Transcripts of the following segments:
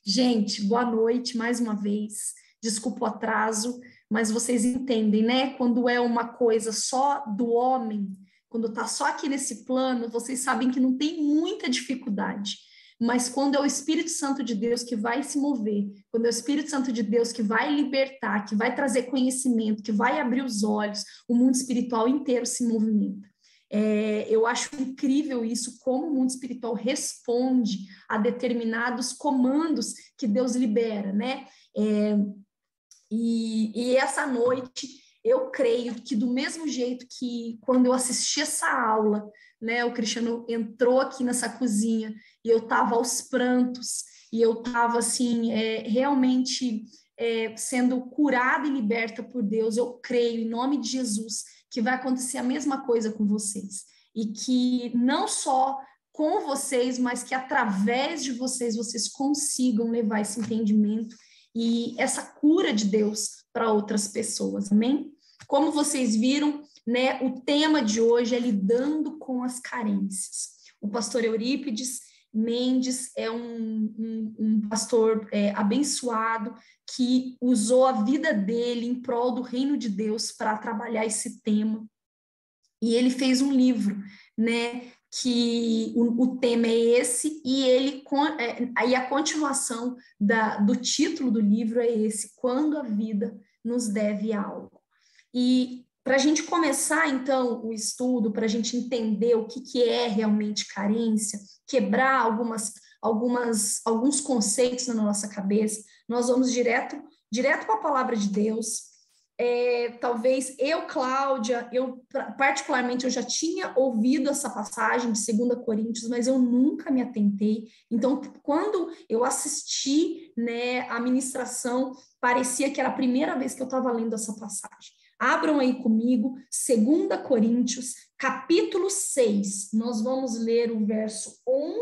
Gente, boa noite mais uma vez. Desculpa o atraso, mas vocês entendem, né? Quando é uma coisa só do homem, quando tá só aqui nesse plano, vocês sabem que não tem muita dificuldade. Mas quando é o Espírito Santo de Deus que vai se mover, quando é o Espírito Santo de Deus que vai libertar, que vai trazer conhecimento, que vai abrir os olhos, o mundo espiritual inteiro se movimenta. Eu acho incrível isso, como o mundo espiritual responde a determinados comandos que Deus libera, né? E essa noite, eu creio que do mesmo jeito que quando eu assisti essa aula, né, o Cristiano entrou aqui nessa cozinha e eu estava aos prantos, e eu estava, assim, realmente sendo curada e liberta por Deus, eu creio, em nome de Jesus, que vai acontecer a mesma coisa com vocês. E que não só com vocês, mas que através de vocês, vocês consigam levar esse entendimento e essa cura de Deus para outras pessoas, amém? Como vocês viram, né, o tema de hoje é lidando com as carências. O pastor Eurípides Mendes é um pastor abençoado que usou a vida dele em prol do reino de Deus para trabalhar esse tema. E ele fez um livro, né, que o tema é esse, e aí a continuação do título do livro é esse: Quando a Vida Nos Deve Algo. E para a gente começar, então, o estudo, para a gente entender o que é realmente carência, quebrar alguns conceitos na nossa cabeça, nós vamos direto para a palavra de Deus. Talvez Cláudia, particularmente, eu já tinha ouvido essa passagem de 2 Coríntios, mas eu nunca me atentei. Então, quando eu assisti, né, a ministração, parecia que era a primeira vez que eu estava lendo essa passagem. Abram aí comigo, 2 Coríntios, capítulo 6. Nós vamos ler o verso 11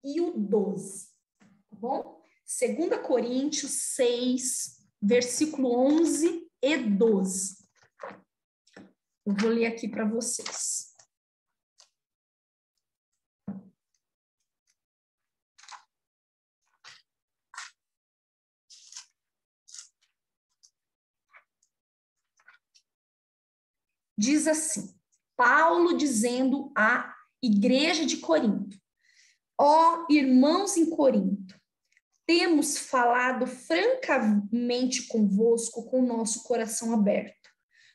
e o 12, tá bom? 2 Coríntios 6, versículo 11 e 12. Eu vou ler aqui para vocês. Diz assim, Paulo dizendo à igreja de Corinto: ó irmãos em Corinto, temos falado francamente convosco com o nosso coração aberto.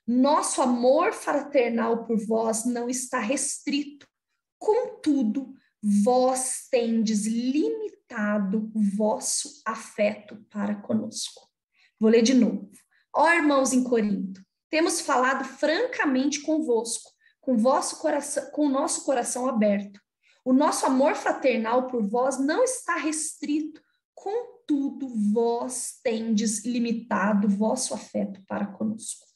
Nosso amor fraternal por vós não está restrito. Contudo, vós tendes limitado vosso afeto para conosco. Vou ler de novo. Ó irmãos em Corinto, temos falado francamente convosco, com o nosso coração aberto. O nosso amor fraternal por vós não está restrito. Contudo, vós tendes limitado vosso afeto para conosco.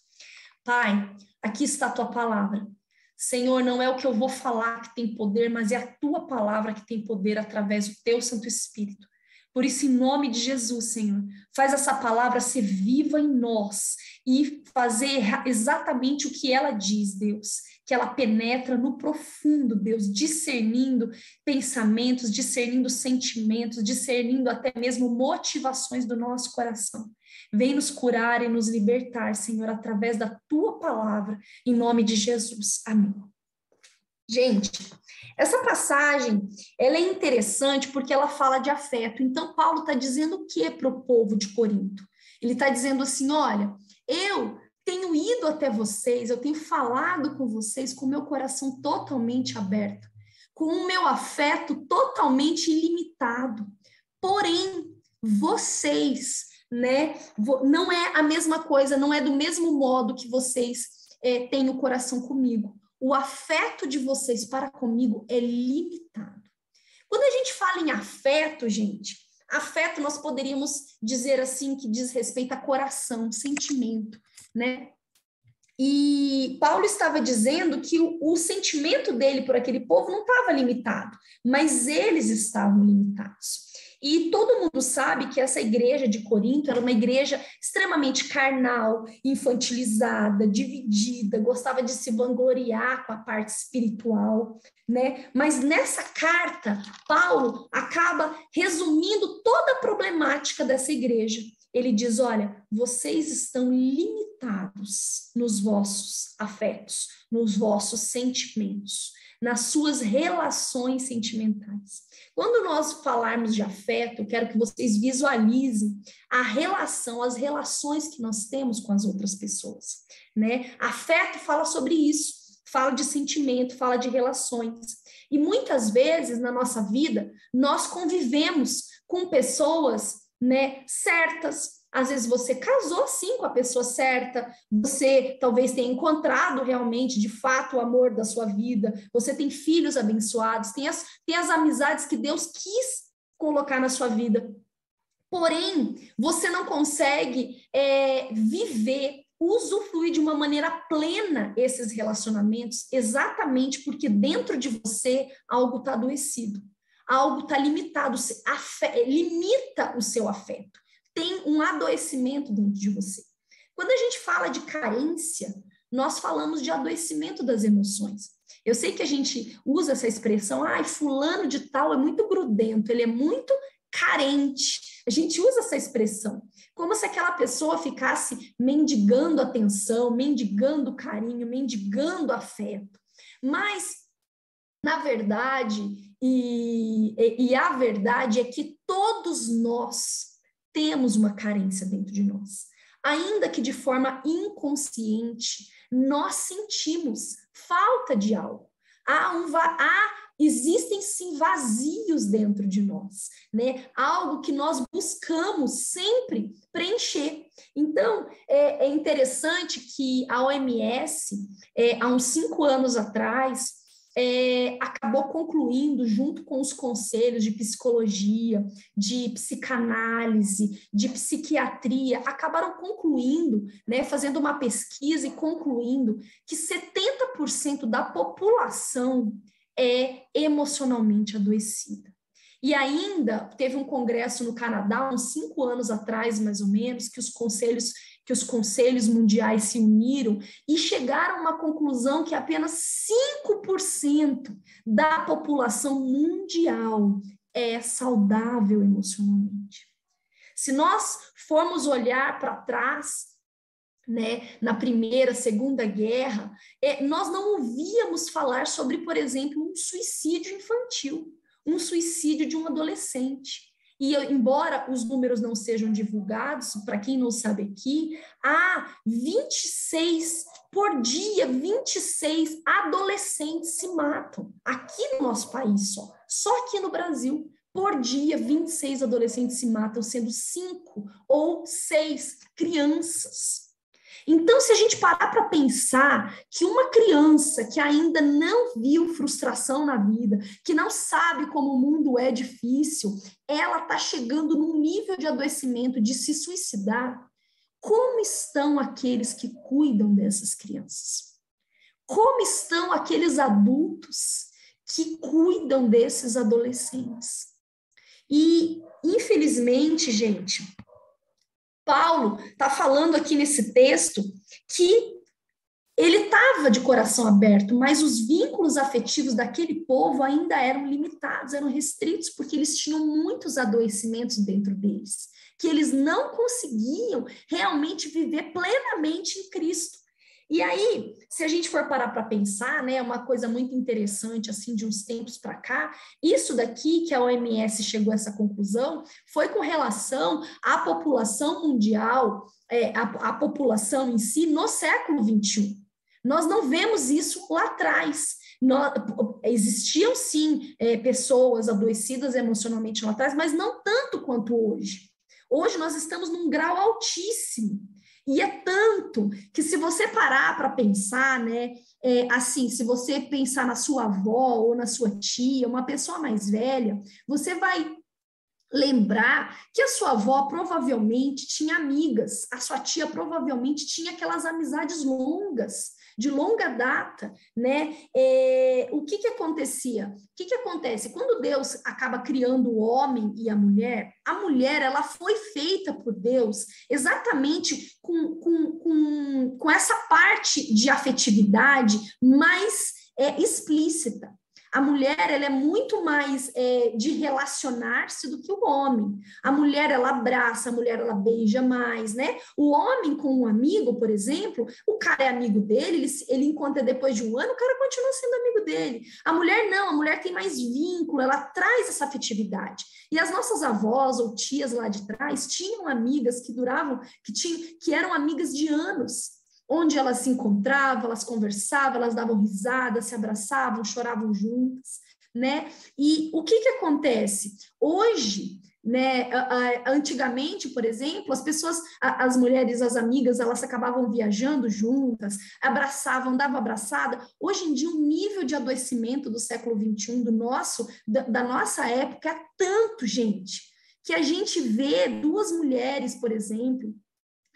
Pai, aqui está a tua palavra. Senhor, não é o que eu vou falar que tem poder, mas é a tua palavra que tem poder através do teu Santo Espírito. Por isso, em nome de Jesus, Senhor, faz essa palavra ser viva em nós e fazer exatamente o que ela diz, Deus, que ela penetra no profundo, Deus, discernindo pensamentos, discernindo sentimentos, discernindo até mesmo motivações do nosso coração. Vem nos curar e nos libertar, Senhor, através da tua palavra, em nome de Jesus. Amém. Gente, essa passagem, ela é interessante porque ela fala de afeto. Então, Paulo está dizendo o que para o povo de Corinto? Ele está dizendo assim, olha, eu tenho ido até vocês, eu tenho falado com vocês com o meu coração totalmente aberto, com o meu afeto totalmente ilimitado. Porém, vocês, né, não é a mesma coisa, não é do mesmo modo que vocês têm o coração comigo. O afeto de vocês para comigo é limitado. Quando a gente fala em afeto, gente, afeto nós poderíamos dizer assim que diz respeito a coração, sentimento, né? E Paulo estava dizendo que o sentimento dele por aquele povo não estava limitado, mas eles estavam limitados. E todo mundo sabe que essa igreja de Corinto era uma igreja extremamente carnal, infantilizada, dividida, gostava de se vangloriar com a parte espiritual, né? Mas nessa carta, Paulo acaba resumindo toda a problemática dessa igreja. Ele diz, olha, vocês estão limitados nos vossos afetos, nos vossos sentimentos, nas suas relações sentimentais. Quando nós falarmos de afeto, eu quero que vocês visualizem a relação, as relações que nós temos com as outras pessoas, né? Afeto fala sobre isso, fala de sentimento, fala de relações. E muitas vezes na nossa vida, nós convivemos com pessoas, né, certas. Às vezes você casou sim com a pessoa certa, você talvez tenha encontrado realmente, de fato, o amor da sua vida, você tem filhos abençoados, tem as amizades que Deus quis colocar na sua vida. Porém, você não consegue viver, usufruir de uma maneira plena esses relacionamentos, exatamente porque dentro de você algo está adoecido, algo está limitado, limita o seu afeto. Tem um adoecimento dentro de você. Quando a gente fala de carência, nós falamos de adoecimento das emoções. Eu sei que a gente usa essa expressão, fulano de tal é muito grudento, ele é muito carente. A gente usa essa expressão, como se aquela pessoa ficasse mendigando atenção, mendigando carinho, mendigando afeto. Mas, na verdade, a verdade é que todos nós temos uma carência dentro de nós. Ainda que de forma inconsciente, nós sentimos falta de algo. Existem sim vazios dentro de nós, né? Algo que nós buscamos sempre preencher. Então, é interessante que a OMS, há uns 5 anos atrás, acabou concluindo, junto com os conselhos de psicologia, de psicanálise, de psiquiatria, acabaram concluindo, né, fazendo uma pesquisa e concluindo que 70% da população é emocionalmente adoecida. E ainda teve um congresso no Canadá, uns 5 anos atrás, mais ou menos, que os conselhos mundiais se uniram e chegaram a uma conclusão que apenas 5% da população mundial é saudável emocionalmente. Se nós formos olhar para trás, né, na Primeira, Segunda Guerra, nós não ouvíamos falar sobre, por exemplo, um suicídio infantil, um suicídio de um adolescente. E embora os números não sejam divulgados, para quem não sabe aqui, há 26 por dia, 26 adolescentes se matam aqui no nosso país só aqui no Brasil. Por dia, 26 adolescentes se matam, sendo 5 ou 6 crianças. Então, se a gente parar para pensar que uma criança que ainda não viu frustração na vida, que não sabe como o mundo é difícil, ela está chegando num nível de adoecimento, de se suicidar, como estão aqueles que cuidam dessas crianças? Como estão aqueles adultos que cuidam desses adolescentes? E, infelizmente, gente, Paulo está falando aqui nesse texto que ele estava de coração aberto, mas os vínculos afetivos daquele povo ainda eram limitados, eram restritos, porque eles tinham muitos adoecimentos dentro deles, que eles não conseguiam realmente viver plenamente em Cristo. E aí, se a gente for parar para pensar, né, uma coisa muito interessante, assim, de uns tempos para cá, isso daqui que a OMS chegou a essa conclusão foi com relação à população mundial, a população em si no século XXI. Nós não vemos isso lá atrás. Existiam, sim, pessoas adoecidas emocionalmente lá atrás, mas não tanto quanto hoje. Hoje nós estamos num grau altíssimo. E é tanto que se você parar para pensar, né, assim, se você pensar na sua avó ou na sua tia, uma pessoa mais velha, você vai lembrar que a sua avó provavelmente tinha amigas, a sua tia provavelmente tinha aquelas amizades longas, de longa data, né? O que acontecia? O que acontece? Quando Deus acaba criando o homem e a mulher, ela foi feita por Deus exatamente com essa parte de afetividade mais explícita. A mulher, ela é muito mais de relacionar-se do que o homem. A mulher, ela abraça, a mulher, ela beija mais, né? O homem com um amigo, por exemplo, o cara é amigo dele, ele encontra depois de um ano, o cara continua sendo amigo dele. A mulher não, a mulher tem mais vínculo, ela traz essa afetividade. E as nossas avós ou tias lá de trás tinham amigas que duravam, que eram amigas de anos, onde elas se encontravam, elas conversavam, elas davam risada, se abraçavam, choravam juntas, né? E o que acontece? Hoje, né, antigamente, por exemplo, as pessoas, as mulheres, as amigas, elas acabavam viajando juntas, abraçavam, davam abraçada. Hoje em dia, o nível de adoecimento do século XXI, da nossa época, é tanto, gente, que a gente vê duas mulheres, por exemplo,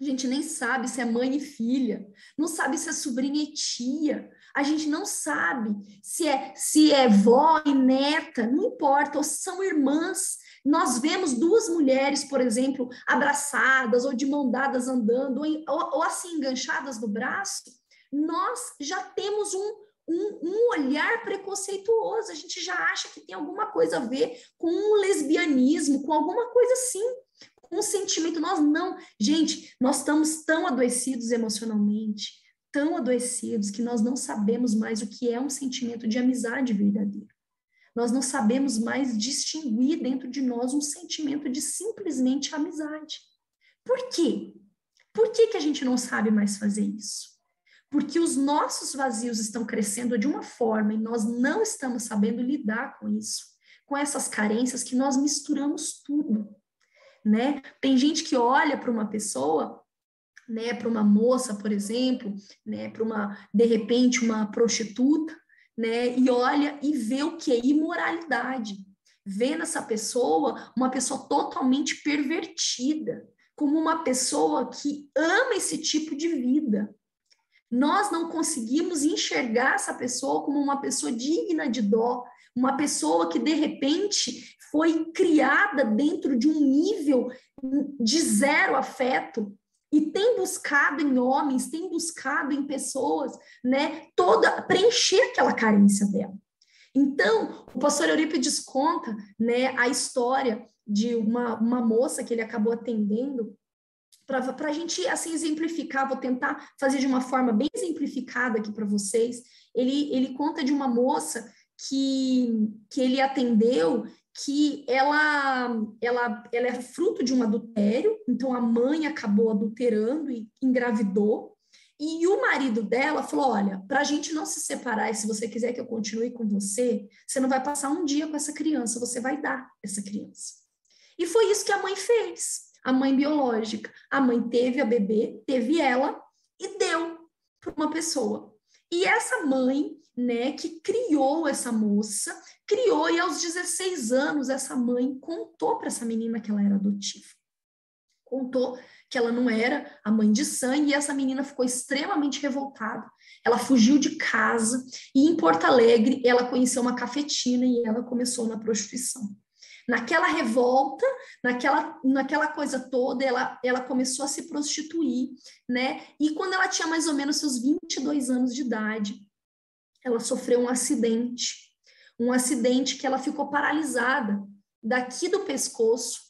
a gente nem sabe se é mãe e filha, não sabe se é sobrinha e tia, a gente não sabe se é vó e neta, não importa, ou são irmãs. Nós vemos duas mulheres, por exemplo, abraçadas ou de mão dadas andando, ou assim enganchadas no braço, nós já temos um olhar preconceituoso, a gente já acha que tem alguma coisa a ver com um lesbianismo, com alguma coisa assim. Um sentimento, gente, nós estamos tão adoecidos emocionalmente, tão adoecidos, que nós não sabemos mais o que é um sentimento de amizade verdadeiro. Nós não sabemos mais distinguir dentro de nós um sentimento de simplesmente amizade. Por quê? Por que a gente não sabe mais fazer isso? Porque os nossos vazios estão crescendo de uma forma e nós não estamos sabendo lidar com isso, com essas carências que nós misturamos tudo. Né? Tem gente que olha para uma pessoa, né, para uma moça, por exemplo, né, para de repente uma prostituta, né, e olha e vê o que é imoralidade. Vê nessa pessoa uma pessoa totalmente pervertida, como uma pessoa que ama esse tipo de vida. Nós não conseguimos enxergar essa pessoa como uma pessoa digna de dó, uma pessoa que de repente foi criada dentro de um nível de zero afeto e tem buscado em homens, tem buscado em pessoas, né, preencher aquela carência dela. Então, o pastor Eurípides conta, né, a história de uma moça que ele acabou atendendo, para a gente assim exemplificar, vou tentar fazer de uma forma bem exemplificada aqui para vocês. Ele conta de uma moça que ele atendeu, que ela é fruto de um adultério, então a mãe acabou adulterando e engravidou, e o marido dela falou, olha, para a gente não se separar, e se você quiser que eu continue com você, você não vai passar um dia com essa criança, você vai dar essa criança. E foi isso que a mãe fez, a mãe biológica. A mãe teve a bebê, teve ela e deu para uma pessoa. E essa mãe, né, que criou essa moça, criou, e aos 16 anos essa mãe contou para essa menina que ela era adotiva. Contou que ela não era a mãe de sangue, e essa menina ficou extremamente revoltada. Ela fugiu de casa, e em Porto Alegre ela conheceu uma cafetina e ela começou na prostituição. Naquela revolta, naquela coisa toda, ela começou a se prostituir, né? E quando ela tinha mais ou menos seus 22 anos de idade, ela sofreu um acidente que ela ficou paralisada daqui do pescoço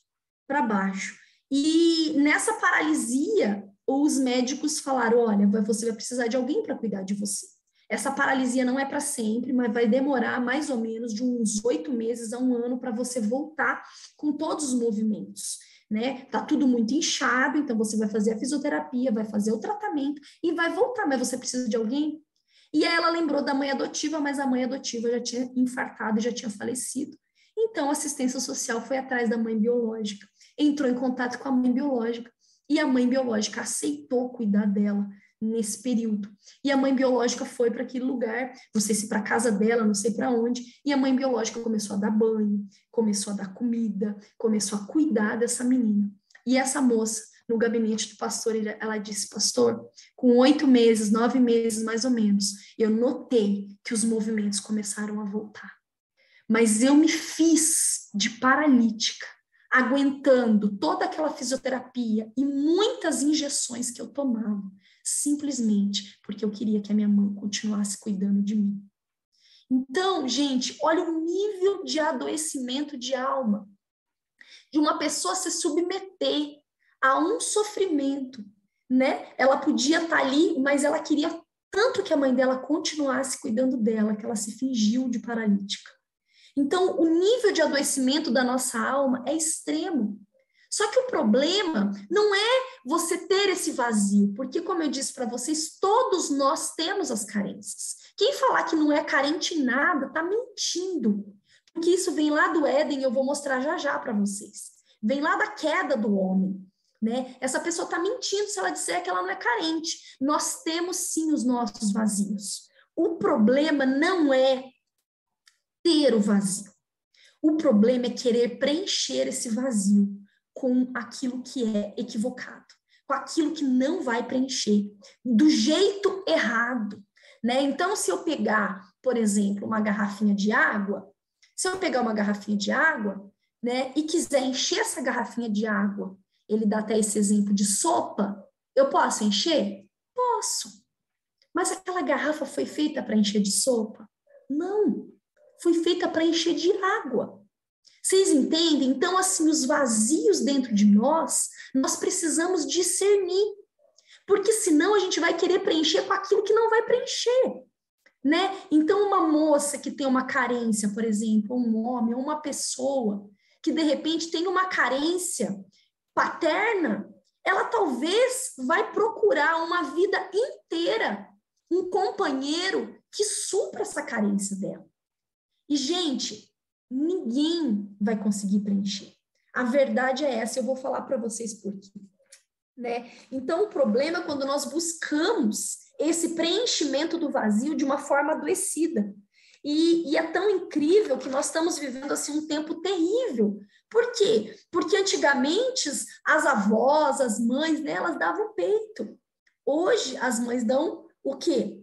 para baixo. E nessa paralisia, os médicos falaram, olha, você vai precisar de alguém para cuidar de você. Essa paralisia não é para sempre, mas vai demorar mais ou menos de uns 8 meses a 1 ano para você voltar com todos os movimentos, né? Tá tudo muito inchado, então você vai fazer a fisioterapia, vai fazer o tratamento e vai voltar, mas você precisa de alguém? E aí ela lembrou da mãe adotiva, mas a mãe adotiva já tinha infartado e já tinha falecido. Então a assistência social foi atrás da mãe biológica, entrou em contato com a mãe biológica e a mãe biológica aceitou cuidar dela nesse período. E a mãe biológica foi para aquele lugar, não sei se para casa dela, não sei para onde, e a mãe biológica começou a dar banho, começou a dar comida, começou a cuidar dessa menina. E essa moça, no gabinete do pastor, ela disse, pastor, com 8 meses, 9 meses mais ou menos, eu notei que os movimentos começaram a voltar. Mas eu me fiz de paralítica, aguentando toda aquela fisioterapia e muitas injeções que eu tomava, simplesmente porque eu queria que a minha mãe continuasse cuidando de mim. Então, gente, olha o nível de adoecimento de alma, de uma pessoa se submeter a um sofrimento, né? Ela podia estar ali, mas ela queria tanto que a mãe dela continuasse cuidando dela, que ela se fingiu de paralítica. Então, o nível de adoecimento da nossa alma é extremo. Só que o problema não é você ter esse vazio, porque, como eu disse para vocês, todos nós temos as carências. Quem falar que não é carente em nada, está mentindo. Porque isso vem lá do Éden, eu vou mostrar já já para vocês. Vem lá da queda do homem, né? Essa pessoa está mentindo se ela disser que ela não é carente. Nós temos, sim, os nossos vazios. O problema não é ter o vazio. O problema é querer preencher esse vazio com aquilo que é equivocado, com aquilo que não vai preencher, do jeito errado, né? Então, se eu pegar, por exemplo, uma garrafinha de água, né, e quiser encher essa garrafinha de água, ele dá até esse exemplo de sopa, eu posso encher? Posso. Mas aquela garrafa foi feita para encher de sopa? Não. Foi feita para encher de água. Vocês entendem? Então, assim, os vazios dentro de nós precisamos discernir. Porque senão a gente vai querer preencher com aquilo que não vai preencher, né? Então, uma moça que tem uma carência, por exemplo, um homem, ou uma pessoa que, de repente, tem uma carência paterna, ela talvez vai procurar uma vida inteira um companheiro que supra essa carência dela. E, gente, ninguém vai conseguir preencher. A verdade é essa, eu vou falar para vocês por quê, né? Então, o problema é quando nós buscamos esse preenchimento do vazio de uma forma adoecida. E é tão incrível que nós estamos vivendo assim um tempo terrível. Por quê? Porque antigamente as avós, as mães, né, elas davam peito. Hoje as mães dão o quê?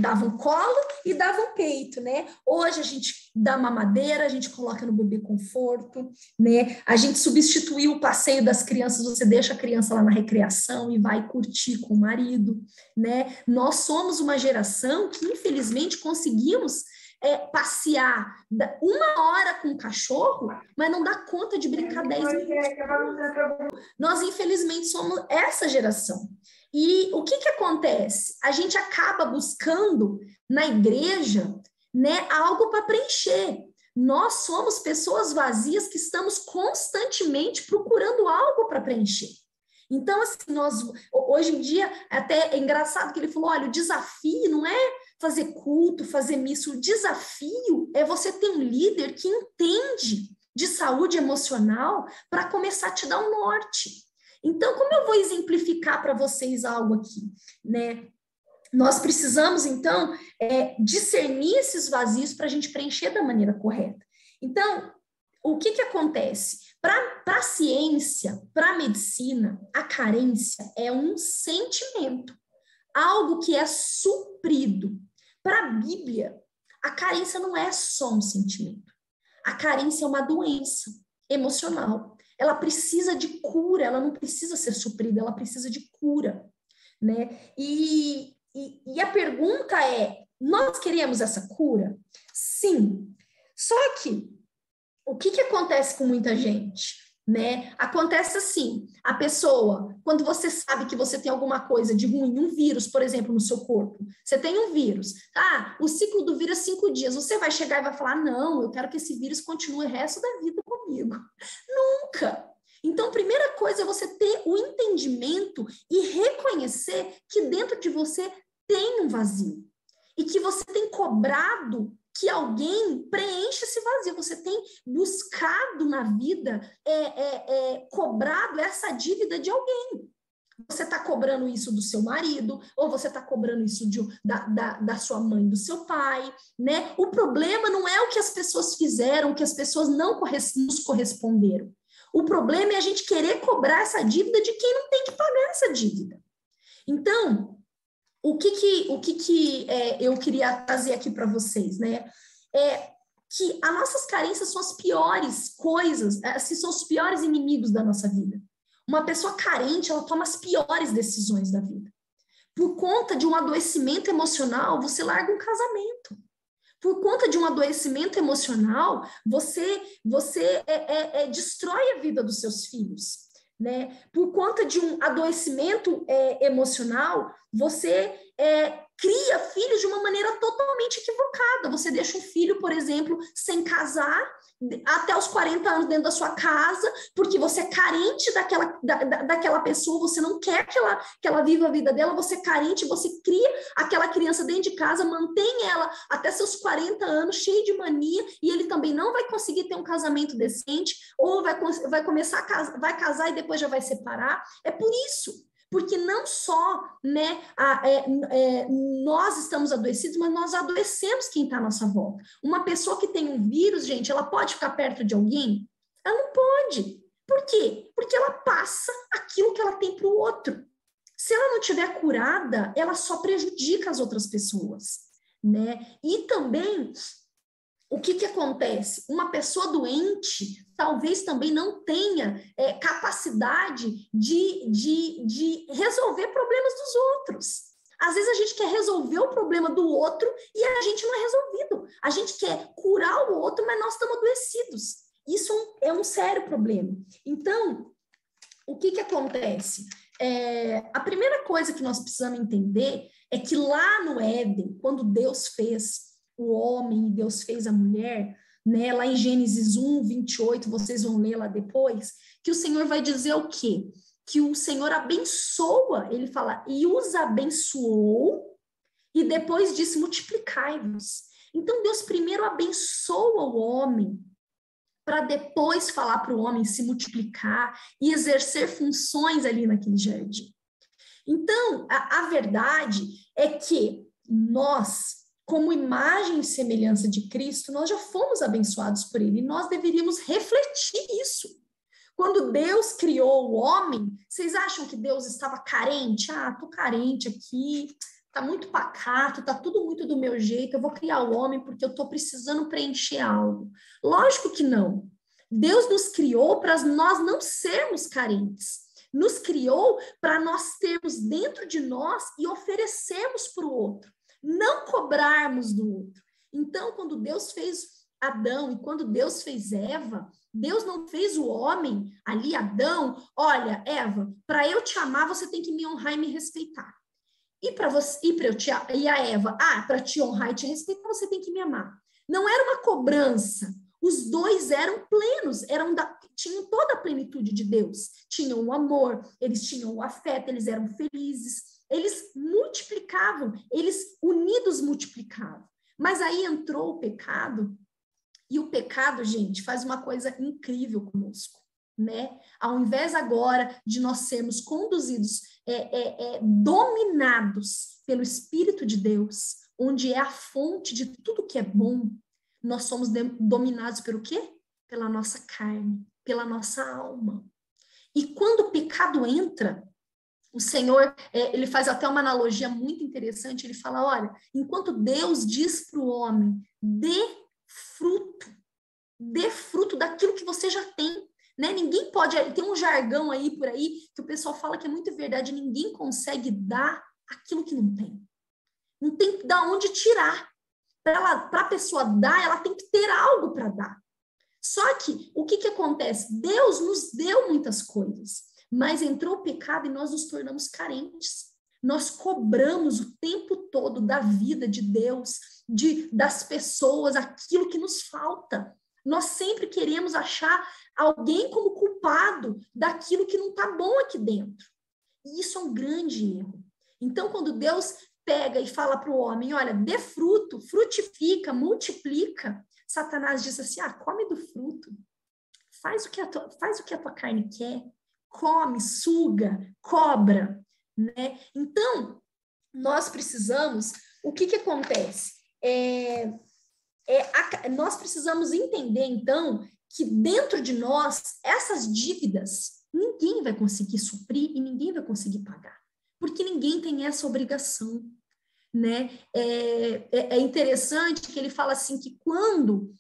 Davam colo e davam peito, né? Hoje a gente dá mamadeira, a gente coloca no bebê conforto, né? A gente substituiu o passeio das crianças, você deixa a criança lá na recreação e vai curtir com o marido, né? Nós somos uma geração que, infelizmente, conseguimos passear 1 hora com o cachorro, mas não dá conta de brincar 10 minutos. Nós, infelizmente, somos essa geração. E o que acontece? A gente acaba buscando na igreja, né, algo para preencher. Nós somos pessoas vazias que estamos constantemente procurando algo para preencher. Então, assim, hoje em dia, até é engraçado que ele falou, olha, o desafio não é fazer culto, fazer missa, o desafio é você ter um líder que entende de saúde emocional para começar a te dar um norte. Então, como eu vou exemplificar para vocês algo aqui, né? Nós precisamos, então, discernir esses vazios para a gente preencher da maneira correta. Então, o que acontece? Para a ciência, para a medicina, a carência é um sentimento, algo que é suprido. Para a Bíblia, a carência não é só um sentimento. A carência é uma doença emocional. Ela precisa de cura, ela não precisa ser suprida, ela precisa de cura, né? E a pergunta é, nós queremos essa cura? Sim. Só que, o que acontece com muita gente, né? Acontece assim, a pessoa, quando você sabe que você tem alguma coisa de ruim, um vírus, por exemplo, no seu corpo, você tem um vírus, o ciclo do vírus é 5 dias, você vai chegar e vai falar, não, eu quero que esse vírus continue o resto da vida comigo. Nunca! Então, a primeira coisa é você ter o entendimento e reconhecer que dentro de você tem um vazio e que você tem cobrado que alguém preencha esse vazio, você tem buscado na vida, cobrado essa dívida de alguém. Você está cobrando isso do seu marido, ou você está cobrando isso da sua mãe, do seu pai, né? O problema não é o que as pessoas fizeram, o que as pessoas não nos corresponderam. O problema é a gente querer cobrar essa dívida de quem não tem que pagar essa dívida. Então, o que eu queria trazer aqui para vocês, né? Que as nossas carências são as piores coisas, assim, são os piores inimigos da nossa vida. Uma pessoa carente, ela toma as piores decisões da vida. Por conta de um adoecimento emocional, você larga um casamento. Por conta de um adoecimento emocional, você destrói a vida dos seus filhos, né? Por conta de um adoecimento emocional, você cria filhos de uma maneira totalmente equivocada. Você deixa um filho, por exemplo, sem casar, até os 40 anos dentro da sua casa, porque você é carente daquela pessoa, você não quer que ela viva a vida dela, você é carente, você cria aquela criança dentro de casa, mantém ela até seus 40 anos, cheio de mania, e ele também não vai conseguir ter um casamento decente, ou vai começar vai casar e depois já vai separar. É por isso. Porque não só, né, nós estamos adoecidos, mas nós adoecemos quem está à nossa volta. Uma pessoa que tem um vírus, gente, ela pode ficar perto de alguém? Ela não pode. Por quê? Porque ela passa aquilo que ela tem para o outro. Se ela não estiver curada, ela só prejudica as outras pessoas, né? E também, o que acontece? Uma pessoa doente talvez também não tenha capacidade de resolver problemas dos outros. Às vezes a gente quer resolver o problema do outro e a gente não é resolvido. A gente quer curar o outro, mas nós estamos adoecidos. Isso é um sério problema. Então, o que acontece? A primeira coisa que nós precisamos entender é que lá no Éden, quando Deus fez o homem e Deus fez a mulher, né? Lá em Gênesis 1, 28, vocês vão ler lá depois, que o Senhor vai dizer o quê? Que o Senhor abençoa, ele fala, e os abençoou, e depois disse, multiplicai-vos. Então, Deus primeiro abençoa o homem, para depois falar para o homem se multiplicar e exercer funções ali naquele jardim. Então, a verdade é que nós, como imagem e semelhança de Cristo, nós já fomos abençoados por Ele, e nós deveríamos refletir isso. Quando Deus criou o homem, vocês acham que Deus estava carente? Tô carente aqui, tá muito pacato, tá tudo muito do meu jeito, eu vou criar o homem porque eu tô precisando preencher algo. Lógico que não. Deus nos criou para nós não sermos carentes. Nos criou para nós termos dentro de nós e oferecermos para o outro. Não cobrarmos do outro. Então, quando Deus fez Adão e quando Deus fez Eva, Deus não fez o homem ali, Adão, olha, Eva, para eu te amar, você tem que me honrar e me respeitar. E para você, e a Eva, para te honrar e te respeitar, você tem que me amar. Não era uma cobrança. Os dois eram plenos, tinham toda a plenitude de Deus. Tinham o amor, eles tinham o afeto, eles eram felizes. Eles multiplicavam, eles unidos multiplicavam. Mas aí entrou o pecado, e o pecado, gente, faz uma coisa incrível conosco, né? Ao invés agora de nós sermos conduzidos, dominados pelo Espírito de Deus, onde é a fonte de tudo que é bom, nós somos dominados pelo quê? Pela nossa carne, pela nossa alma. E quando o pecado entra, o Senhor, ele faz até uma analogia muito interessante, ele fala, olha, enquanto Deus diz para o homem, dê fruto daquilo que você já tem, né? Ninguém pode, tem um jargão aí por aí, que o pessoal fala que é muito verdade, ninguém consegue dar aquilo que não tem. Não tem de onde tirar. Para a pessoa dar, ela tem que ter algo para dar. Só que, o que acontece? Deus nos deu muitas coisas, mas entrou o pecado e nós nos tornamos carentes. Nós cobramos o tempo todo da vida de Deus, das pessoas, aquilo que nos falta. Nós sempre queremos achar alguém como culpado daquilo que não está bom aqui dentro. E isso é um grande erro. Então, quando Deus pega e fala para o homem, olha, dê fruto, frutifica, multiplica, Satanás diz assim, come do fruto, faz o que a tua carne quer, come, suga, cobra, né? Então, nós precisamos, o que acontece? Nós precisamos entender, então, que dentro de nós, essas dívidas, ninguém vai conseguir suprir e ninguém vai conseguir pagar, porque ninguém tem essa obrigação, né? É interessante que ele fala assim, que quando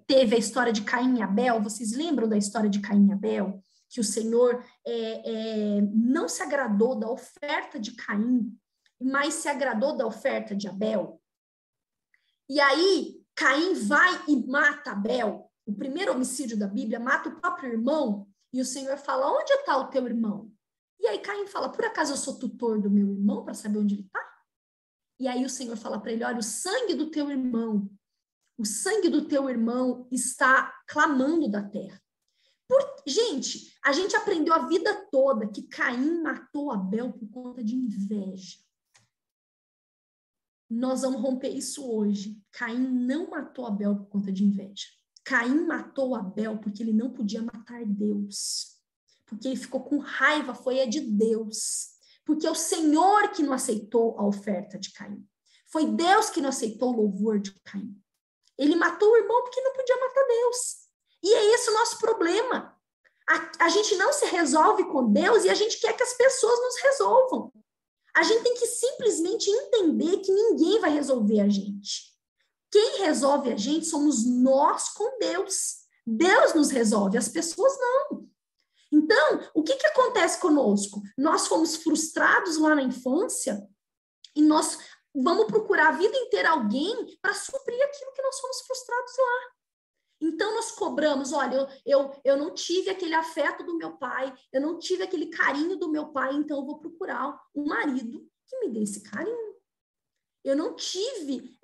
teve a história de Caim e Abel, vocês lembram da história de Caim e Abel? Que o Senhor não se agradou da oferta de Caim, mas se agradou da oferta de Abel. E aí, Caim vai e mata Abel, o primeiro homicídio da Bíblia, mata o próprio irmão, e o Senhor fala, onde está o teu irmão? E aí Caim fala, por acaso eu sou tutor do meu irmão para saber onde ele está? E aí o Senhor fala para ele, olha, o sangue do teu irmão está clamando da terra. Gente, a gente aprendeu a vida toda que Caim matou Abel por conta de inveja. Nós vamos romper isso hoje. Caim não matou Abel por conta de inveja. Caim matou Abel porque ele não podia matar Deus. Porque ele ficou com raiva, foi a de Deus. Porque é o Senhor que não aceitou a oferta de Caim. Foi Deus que não aceitou o louvor de Caim. Ele matou o irmão porque não podia matar Deus. E é esse o nosso problema. A gente não se resolve com Deus e a gente quer que as pessoas nos resolvam. A gente tem que simplesmente entender que ninguém vai resolver a gente. Quem resolve a gente somos nós com Deus. Deus nos resolve, as pessoas não. Então, o que acontece conosco? Nós fomos frustrados lá na infância e nós vamos procurar a vida inteira alguém para suprir aquilo que nós fomos frustrados lá. Então, nós cobramos, olha, eu não tive aquele afeto do meu pai, eu não tive aquele carinho do meu pai, então eu vou procurar um marido que me dê esse carinho. Eu não tive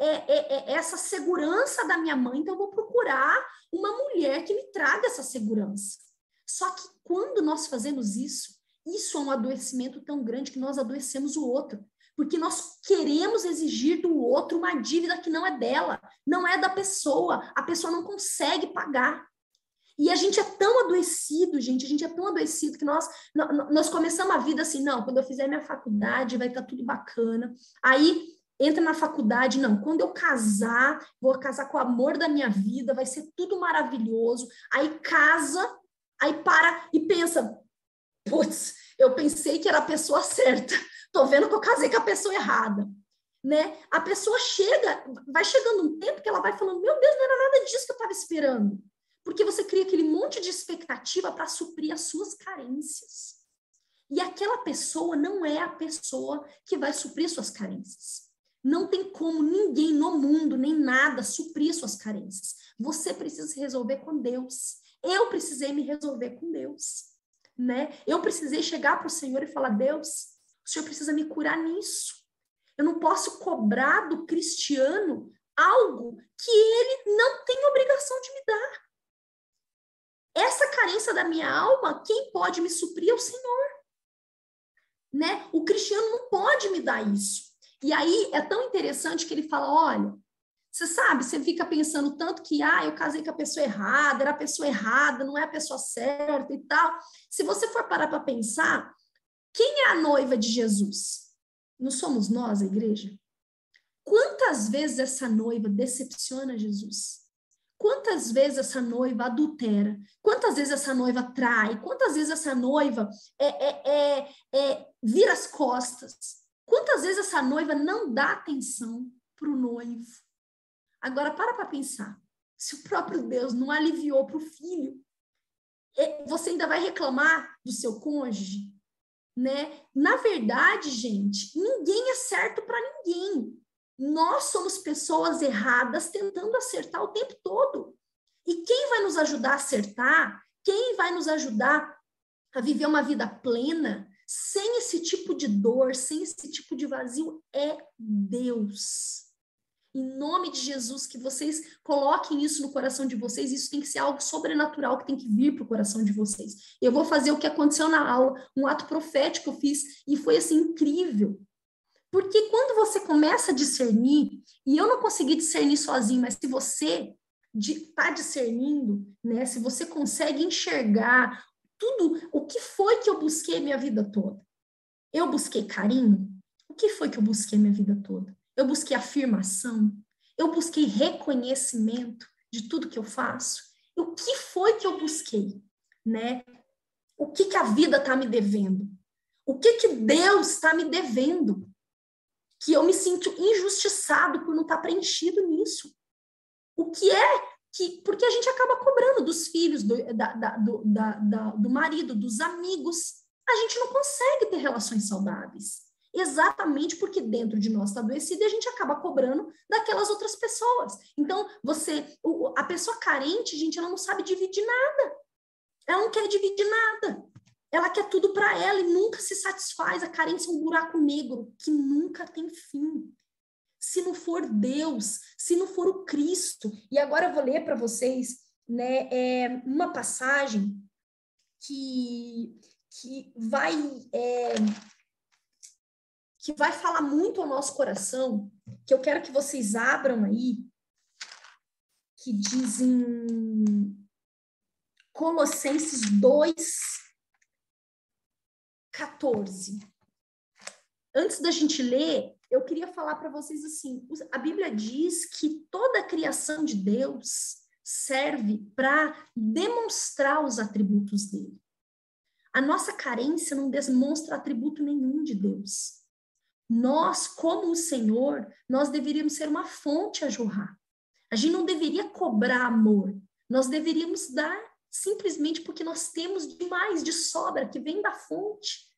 essa segurança da minha mãe, então eu vou procurar uma mulher que me traga essa segurança. Só que quando nós fazemos isso é um adoecimento tão grande que nós adoecemos o outro. Porque nós queremos exigir do outro uma dívida que não é dela, não é da pessoa, a pessoa não consegue pagar. E a gente é tão adoecido, gente, a gente é tão adoecido que nós começamos a vida assim, não, quando eu fizer minha faculdade vai estar tudo bacana. Aí entra na faculdade, não, quando eu casar, vou casar com o amor da minha vida, vai ser tudo maravilhoso. Aí casa, aí para e pensa, putz, eu pensei que era a pessoa certa. Tô vendo que eu casei com a pessoa errada, né? A pessoa vai chegando um tempo que ela vai falando, meu Deus, não era nada disso que eu estava esperando. Porque você cria aquele monte de expectativa para suprir as suas carências. E aquela pessoa não é a pessoa que vai suprir suas carências. Não tem como ninguém no mundo, nem nada, suprir suas carências. Você precisa se resolver com Deus. Eu precisei me resolver com Deus, né? Eu precisei chegar para o Senhor e falar, Deus, o Senhor precisa me curar nisso. Eu não posso cobrar do cristiano algo que ele não tem obrigação de me dar. Essa carência da minha alma, quem pode me suprir é o Senhor. Né? O cristiano não pode me dar isso. E aí é tão interessante que ele fala, olha, você sabe, você fica pensando tanto que, eu casei com a pessoa errada, era a pessoa errada, não é a pessoa certa e tal. Se você for parar para pensar, quem é a noiva de Jesus? Não somos nós, a igreja? Quantas vezes essa noiva decepciona Jesus? Quantas vezes essa noiva adultera? Quantas vezes essa noiva trai? Quantas vezes essa noiva vira as costas? Quantas vezes essa noiva não dá atenção para o noivo? Agora, para pensar. Se o próprio Deus não aliviou para o filho, você ainda vai reclamar do seu cônjuge? Né? Na verdade, gente, ninguém é certo para ninguém. Nós somos pessoas erradas tentando acertar o tempo todo. E quem vai nos ajudar a acertar, quem vai nos ajudar a viver uma vida plena, sem esse tipo de dor, sem esse tipo de vazio, é Deus. Em nome de Jesus, que vocês coloquem isso no coração de vocês, isso tem que ser algo sobrenatural que tem que vir para o coração de vocês. Eu vou fazer o que aconteceu na aula, um ato profético que eu fiz, e foi assim, incrível. Porque quando você começa a discernir, e eu não consegui discernir sozinho, mas se você está discernindo, né, se você consegue enxergar tudo, o que foi que eu busquei minha vida toda? Eu busquei carinho? O que foi que eu busquei minha vida toda? Eu busquei afirmação, eu busquei reconhecimento de tudo que eu faço, o que foi que eu busquei, né? O que a vida está me devendo? O que Deus está me devendo? Que eu me sinto injustiçado por não estar preenchido nisso. O que é que... Porque a gente acaba cobrando dos filhos, do marido, dos amigos. A gente não consegue ter relações saudáveis. Exatamente porque dentro de nós está adoecido e a gente acaba cobrando daquelas outras pessoas. Então, a pessoa carente, gente, ela não sabe dividir nada. Ela não quer dividir nada. Ela quer tudo para ela e nunca se satisfaz. A carência é um buraco negro que nunca tem fim. Se não for Deus, se não for o Cristo. E agora eu vou ler para vocês, né, uma passagem que vai falar muito ao nosso coração, que eu quero que vocês abram aí, que diz em Colossenses 2:14. Antes da gente ler, eu queria falar para vocês assim, a Bíblia diz que toda a criação de Deus serve para demonstrar os atributos dele. A nossa carência não demonstra atributo nenhum de Deus. Nós, como o Senhor, nós deveríamos ser uma fonte a jorrar. A gente não deveria cobrar amor. Nós deveríamos dar simplesmente porque nós temos demais, de sobra, que vem da fonte.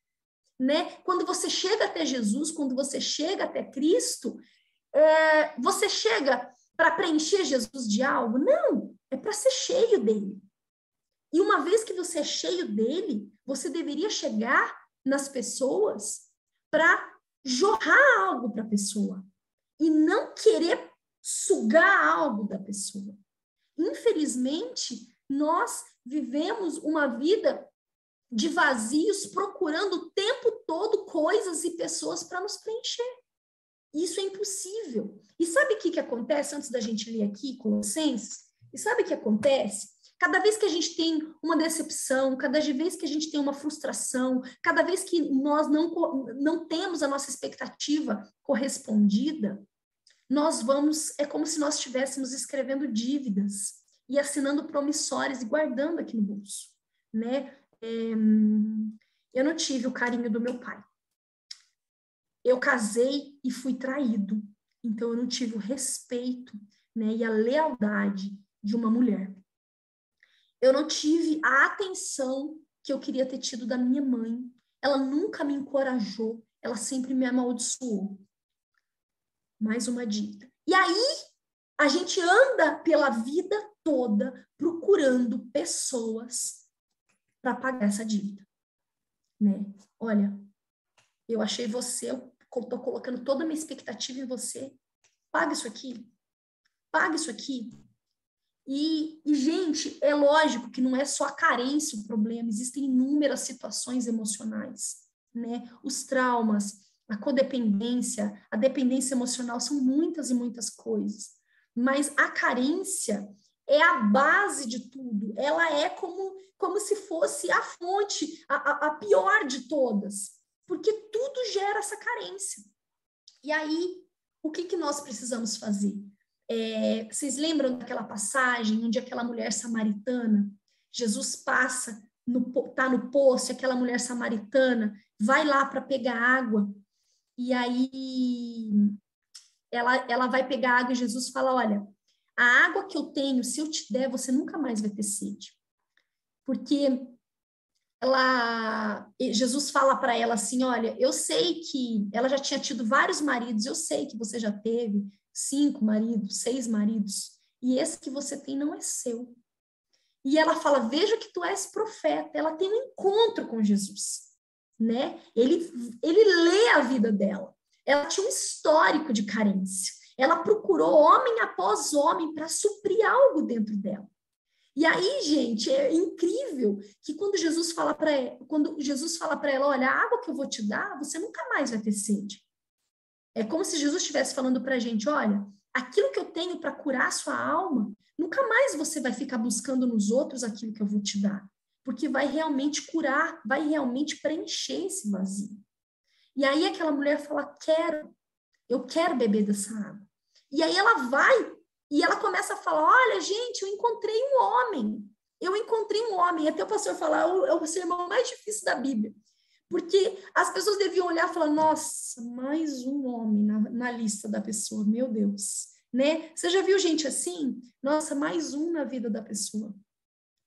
Né? Quando você chega até Jesus, quando você chega até Cristo, você chega para preencher Jesus de algo? Não, é para ser cheio dele. E uma vez que você é cheio dele, você deveria chegar nas pessoas para jorrar algo para a pessoa e não querer sugar algo da pessoa. Infelizmente, nós vivemos uma vida de vazios, procurando o tempo todo coisas e pessoas para nos preencher. Isso é impossível. E sabe o que acontece, antes da gente ler aqui, Colossenses? E sabe o que acontece? Cada vez que a gente tem uma decepção, cada vez que a gente tem uma frustração, cada vez que nós não temos a nossa expectativa correspondida, é como se nós estivéssemos escrevendo dívidas e assinando promissórias e guardando aqui no bolso, né? Eu não tive o carinho do meu pai. Eu casei e fui traído. Então, eu não tive o respeito, né, e a lealdade de uma mulher. Eu não tive a atenção que eu queria ter tido da minha mãe. Ela nunca me encorajou. Ela sempre me amaldiçoou. Mais uma dívida. E aí, a gente anda pela vida toda procurando pessoas para pagar essa dívida, né? Olha, eu achei você, eu estou colocando toda a minha expectativa em você. Paga isso aqui. Paga isso aqui. E, gente, é lógico que não é só a carência o problema, existem inúmeras situações emocionais, né? Os traumas, a codependência, a dependência emocional, são muitas e muitas coisas. Mas a carência é a base de tudo. Ela é como se fosse a fonte, a pior de todas. Porque tudo gera essa carência. E aí, o que nós precisamos fazer? Vocês lembram daquela passagem onde aquela mulher samaritana, Jesus passa, tá no poço, aquela mulher samaritana vai lá para pegar água, e aí ela vai pegar água e Jesus fala, olha, a água que eu tenho, se eu te der, você nunca mais vai ter sede. Porque Jesus fala para ela assim, olha, eu sei que ela já tinha tido vários maridos, eu sei que você já teve 5 maridos, 6 maridos, e esse que você tem não é seu. E ela fala, veja que tu és profeta. Ela tem um encontro com Jesus, né? Ele lê a vida dela. Ela tinha um histórico de carência. Ela procurou homem após homem para suprir algo dentro dela. E aí, gente, é incrível que quando Jesus fala para ela, olha, a água que eu vou te dar, você nunca mais vai ter sede. É como se Jesus estivesse falando para a gente, olha, aquilo que eu tenho para curar a sua alma, nunca mais você vai ficar buscando nos outros aquilo que eu vou te dar, porque vai realmente curar, vai realmente preencher esse vazio. E aí aquela mulher fala, eu quero beber dessa água. E aí ela vai E ela começa a falar, olha, gente, eu encontrei um homem. Até o pastor falar, é o sermão mais difícil da Bíblia. Porque as pessoas deviam olhar e falar, nossa, mais um homem na lista da pessoa, meu Deus. Né? Você já viu gente assim? Nossa, mais um na vida da pessoa.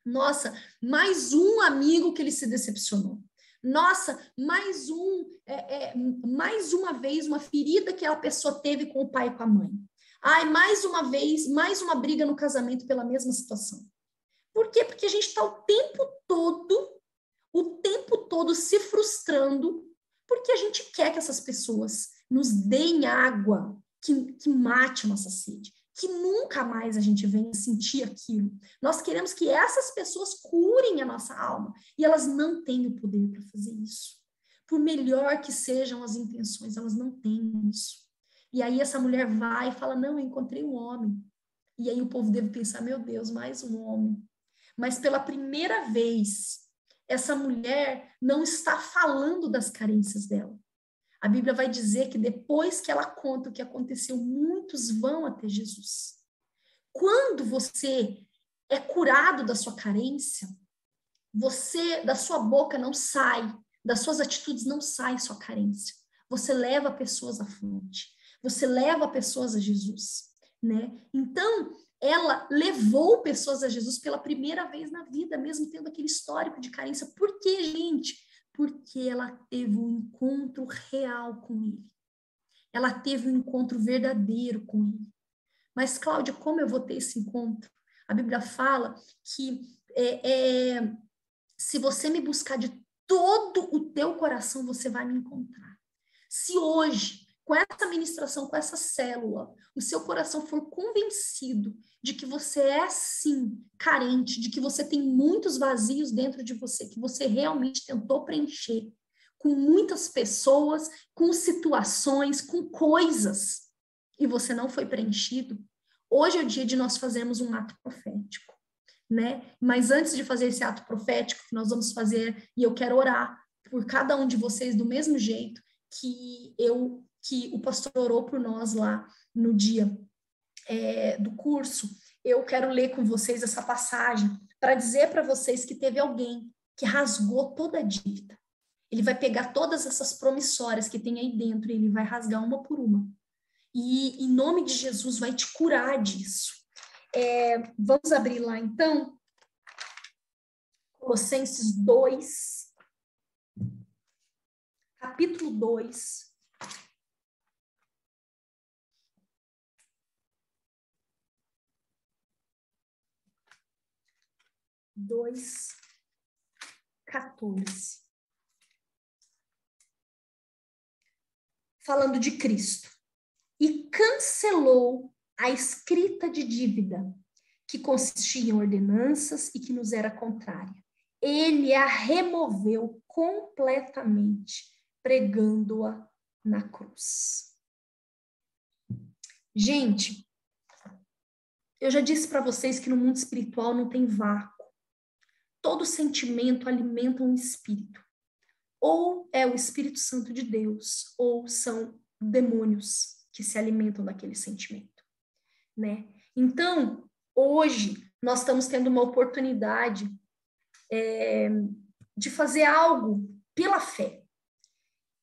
Nossa, mais um amigo que ele se decepcionou. Nossa, mais uma vez, uma ferida que a pessoa teve com o pai e com a mãe. Ai, mais uma vez, mais uma briga no casamento pela mesma situação. Por quê? Porque a gente está o tempo todo se frustrando, porque a gente quer que essas pessoas nos deem água que mate a nossa sede, que nunca mais a gente venha sentir aquilo. Nós queremos que essas pessoas curem a nossa alma, e elas não têm o poder para fazer isso. Por melhor que sejam as intenções, elas não têm isso. E aí essa mulher vai e fala, não, eu encontrei um homem. E aí o povo deve pensar, meu Deus, mais um homem. Mas pela primeira vez, essa mulher não está falando das carências dela. A Bíblia vai dizer que depois que ela conta o que aconteceu, muitos vão até Jesus. Quando você é curado da sua carência, da sua boca não sai, das suas atitudes não sai sua carência. Você leva pessoas à fonte. Você leva pessoas a Jesus, né? Então, ela levou pessoas a Jesus pela primeira vez na vida, mesmo tendo aquele histórico de carência. Por quê, gente? Porque ela teve um encontro real com ele. Ela teve um encontro verdadeiro com ele. Mas, Cláudia, como eu vou ter esse encontro? A Bíblia fala que se você me buscar de todo o teu coração, você vai me encontrar. Se hoje, com essa ministração, com essa célula, o seu coração for convencido de que você é, sim, carente, de que você tem muitos vazios dentro de você, que você realmente tentou preencher com muitas pessoas, com situações, com coisas, e você não foi preenchido, hoje é o dia de nós fazermos um ato profético, né? Mas antes de fazer esse ato profético que nós vamos fazer, e eu quero orar por cada um de vocês do mesmo jeito que o pastor orou por nós lá no dia do curso, eu quero ler com vocês essa passagem para dizer para vocês que teve alguém que rasgou toda a dívida. Ele vai pegar todas essas promissórias que tem aí dentro e ele vai rasgar uma por uma. E, em nome de Jesus, vai te curar disso. Vamos abrir lá, então, Colossenses 2, capítulo 2. Dois, 14. Falando de Cristo. E cancelou a escrita de dívida, que consistia em ordenanças e que nos era contrária. Ele a removeu completamente, pregando-a na cruz. Gente, eu já disse para vocês que no mundo espiritual não tem vácuo. Todo sentimento alimenta um espírito. Ou é o Espírito Santo de Deus, ou são demônios que se alimentam daquele sentimento, né? Então, hoje, nós estamos tendo uma oportunidade de fazer algo pela fé.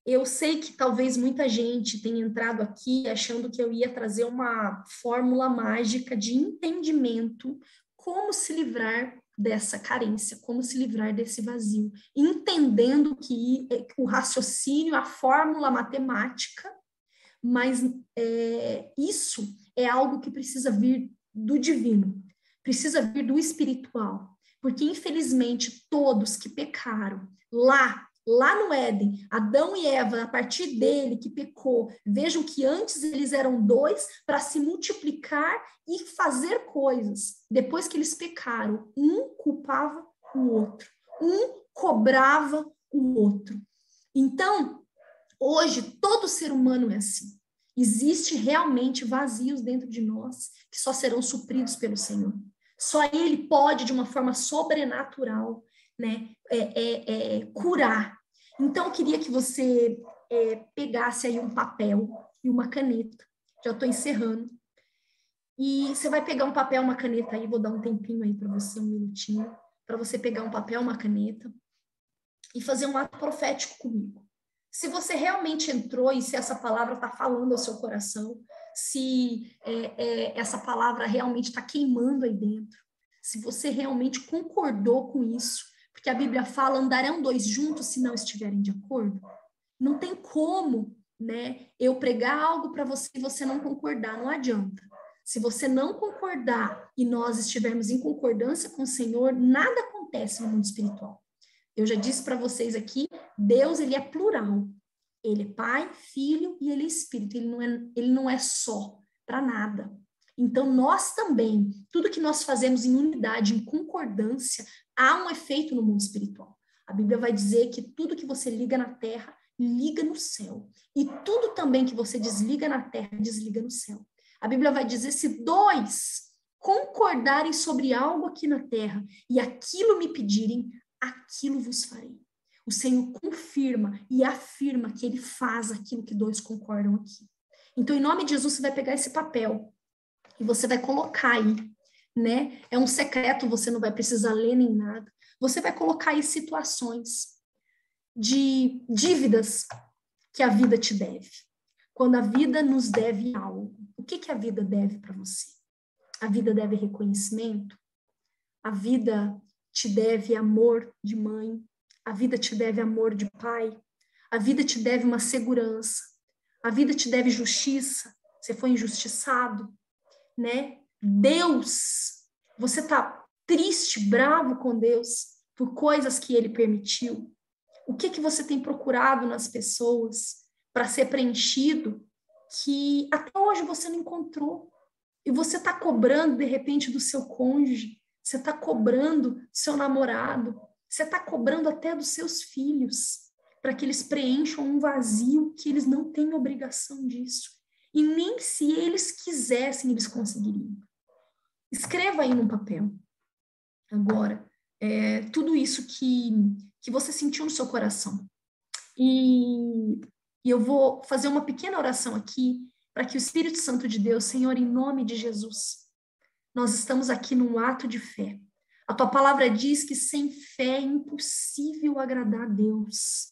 Eu sei que talvez muita gente tenha entrado aqui achando que eu ia trazer uma fórmula mágica de entendimento, como se livrar dessa carência, como se livrar desse vazio, entendendo que o raciocínio, a fórmula matemática, mas isso é algo que precisa vir do divino, precisa vir do espiritual, porque infelizmente todos que pecaram lá no Éden, Adão e Eva, a partir dele que pecou, vejam que antes eles eram dois para se multiplicar e fazer coisas. Depois que eles pecaram, um culpava o outro, um cobrava o outro. Então, hoje, todo ser humano é assim. Existe realmente vazios dentro de nós que só serão supridos pelo Senhor. Só Ele pode, de uma forma sobrenatural, né, curar. Então, eu queria que você pegasse aí um papel e uma caneta. Já estou encerrando. E você vai pegar um papel, uma caneta aí, vou dar um tempinho aí para você, um minutinho, para você pegar um papel, uma caneta e fazer um ato profético comigo. Se você realmente entrou e se essa palavra está falando ao seu coração, se essa palavra realmente está queimando aí dentro, se você realmente concordou com isso, porque a Bíblia fala, andarão dois juntos se não estiverem de acordo. Não tem como, né, eu pregar algo para você e você não concordar, não adianta. Se você não concordar e nós estivermos em concordância com o Senhor, nada acontece no mundo espiritual. Eu já disse para vocês aqui, Deus, ele é plural. Ele é Pai, Filho e ele é Espírito. Ele não é só para nada. Então, nós também, tudo que nós fazemos em unidade, em concordância, há um efeito no mundo espiritual. A Bíblia vai dizer que tudo que você liga na terra, liga no céu. E tudo também que você desliga na terra, desliga no céu. A Bíblia vai dizer, se dois concordarem sobre algo aqui na terra e aquilo me pedirem, aquilo vos farei. O Senhor confirma e afirma que ele faz aquilo que dois concordam aqui. Então, em nome de Jesus, você vai pegar esse papel e você vai colocar aí, né? É um secreto, você não vai precisar ler nem nada. Você vai colocar aí situações de dívidas que a vida te deve. Quando a vida nos deve algo, o que a vida deve para você? A vida deve reconhecimento? A vida te deve amor de mãe? A vida te deve amor de pai? A vida te deve uma segurança? A vida te deve justiça? Você foi injustiçado, né? Deus, você está triste, bravo com Deus por coisas que ele permitiu? O que você tem procurado nas pessoas para ser preenchido que até hoje você não encontrou? E você está cobrando, de repente, do seu cônjuge, você está cobrando do seu namorado, você está cobrando até dos seus filhos, para que eles preencham um vazio que eles não têm obrigação disso. E nem se eles quisessem, eles conseguiriam. Escreva aí no papel, agora, tudo isso que você sentiu no seu coração. E eu vou fazer uma pequena oração aqui, para que o Espírito Santo de Deus, Senhor, em nome de Jesus, nós estamos aqui num ato de fé. A tua palavra diz que sem fé é impossível agradar a Deus.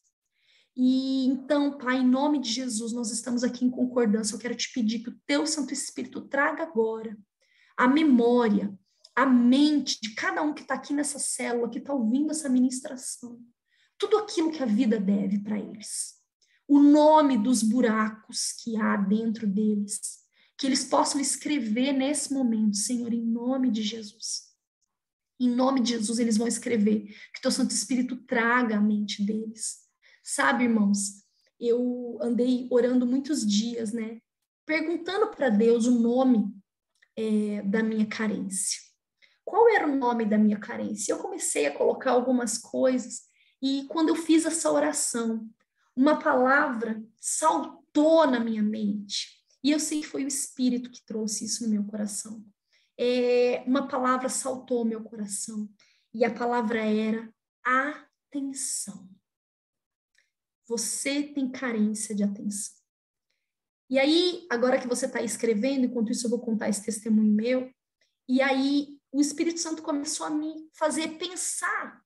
E então, Pai, em nome de Jesus, nós estamos aqui em concordância. Eu quero te pedir que o teu Santo Espírito traga agora a memória, a mente de cada um que está aqui nessa célula, que está ouvindo essa ministração. Tudo aquilo que a vida deve para eles. O nome dos buracos que há dentro deles. Que eles possam escrever nesse momento, Senhor, em nome de Jesus. Em nome de Jesus, eles vão escrever. Que teu Santo Espírito traga a mente deles. Sabe, irmãos, eu andei orando muitos dias, né? Perguntando para Deus o nome da minha carência. Qual era o nome da minha carência? Eu comecei a colocar algumas coisas e quando eu fiz essa oração, uma palavra saltou na minha mente. E eu sei que foi o Espírito que trouxe isso no meu coração. Uma palavra saltou ao meu coração. E a palavra era atenção. Você tem carência de atenção. E aí, agora que você está escrevendo, enquanto isso eu vou contar esse testemunho meu, e aí o Espírito Santo começou a me fazer pensar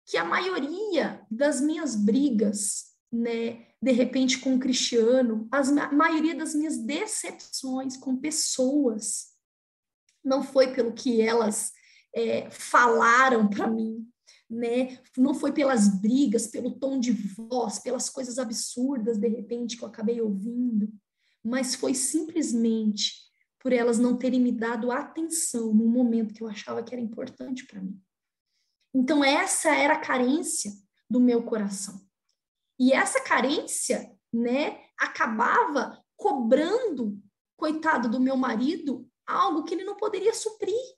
que a maioria das minhas brigas, né, de repente com o Cristiano, a maioria das minhas decepções com pessoas, não foi pelo que elas falaram para mim, né? Não foi pelas brigas, pelo tom de voz, pelas coisas absurdas, de repente, que eu acabei ouvindo, mas foi simplesmente por elas não terem me dado atenção no momento que eu achava que era importante para mim. Então, essa era a carência do meu coração. E essa carência, né, acabava cobrando, coitado do meu marido, algo que ele não poderia suprir.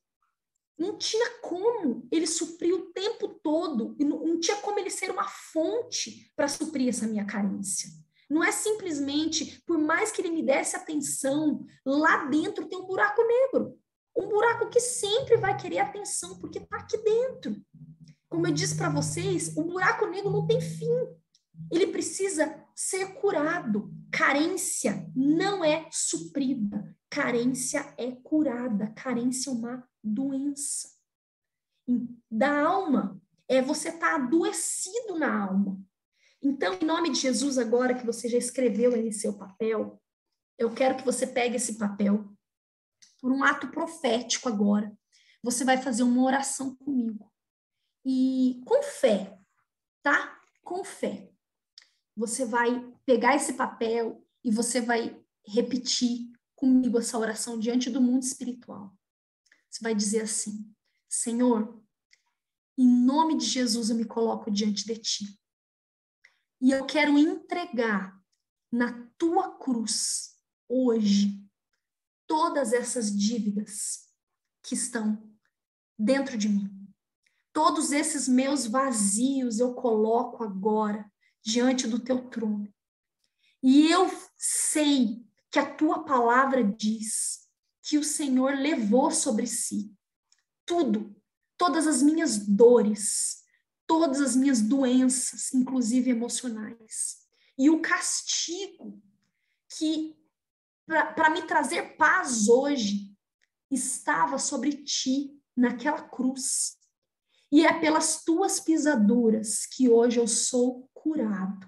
Não tinha como ele suprir o tempo todo, e não tinha como ele ser uma fonte para suprir essa minha carência. Não é simplesmente, por mais que ele me desse atenção, lá dentro tem um buraco negro. Um buraco que sempre vai querer atenção, porque está aqui dentro. Como eu disse para vocês, o buraco negro não tem fim. Ele precisa ser curado. Carência não é suprida. carência é curada. Carência é uma doença da alma. Você tá adoecido na alma. Então, em nome de Jesus, agora que você já escreveu aí seu papel, eu quero que você pegue esse papel por um ato profético agora. Você vai fazer uma oração comigo. E com fé, tá? Com fé. Você vai pegar esse papel e você vai repetir comigo essa oração diante do mundo espiritual. Você vai dizer assim: Senhor, em nome de Jesus eu me coloco diante de ti. E eu quero entregar na tua cruz hoje todas essas dívidas que estão dentro de mim. Todos esses meus vazios eu coloco agora diante do teu trono. E eu sei que a tua palavra diz que o Senhor levou sobre si tudo, todas as minhas dores, todas as minhas doenças, inclusive emocionais. E o castigo que, para me trazer paz hoje, estava sobre ti naquela cruz. E é pelas tuas pisaduras que hoje eu sou curado.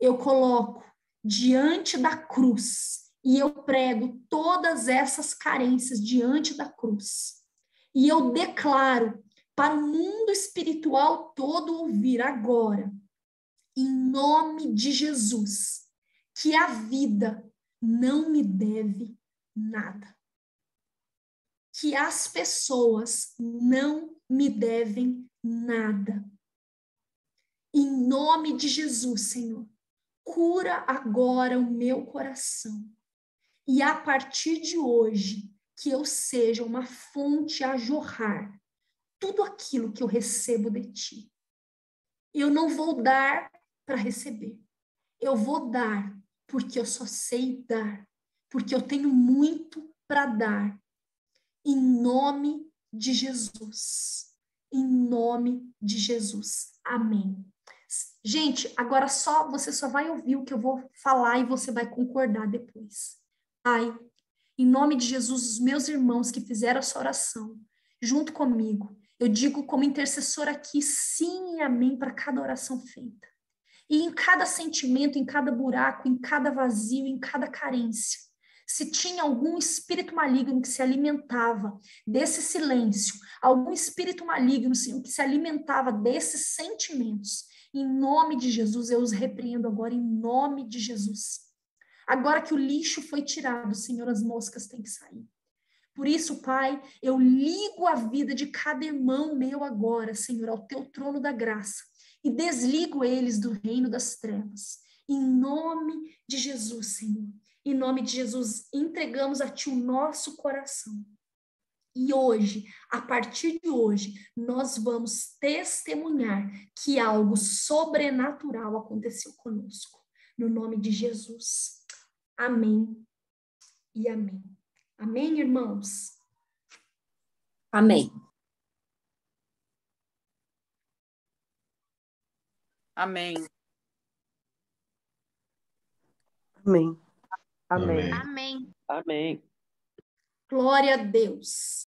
Eu coloco diante da cruz e eu prego todas essas carências diante da cruz. E eu declaro para o mundo espiritual todo ouvir agora, em nome de Jesus, que a vida não me deve nada. Que as pessoas não me devem nada. Em nome de Jesus, Senhor, cura agora o meu coração. E a partir de hoje, que eu seja uma fonte a jorrar tudo aquilo que eu recebo de ti. Eu não vou dar para receber. Eu vou dar porque eu só sei dar. Porque eu tenho muito para dar. Em nome de Jesus. Em nome de Jesus. Amém. Gente, agora você só vai ouvir o que eu vou falar e você vai concordar depois. Pai, em nome de Jesus, os meus irmãos que fizeram essa oração, junto comigo, eu digo como intercessora aqui, sim e amém para cada oração feita. E em cada sentimento, em cada buraco, em cada vazio, em cada carência, se tinha algum espírito maligno que se alimentava desse silêncio, algum espírito maligno que se alimentava desses sentimentos, em nome de Jesus, eu os repreendo agora, em nome de Jesus. Agora que o lixo foi tirado, Senhor, as moscas têm que sair. Por isso, Pai, eu ligo a vida de cada irmão meu agora, Senhor, ao teu trono da graça e desligo eles do reino das trevas. Em nome de Jesus, Senhor. Em nome de Jesus, entregamos a Ti o nosso coração. E hoje, a partir de hoje, nós vamos testemunhar que algo sobrenatural aconteceu conosco. No nome de Jesus. Amém e amém. Amém, irmãos? Amém. Amém. Amém. Amém. Amém. Amém. Glória a Deus.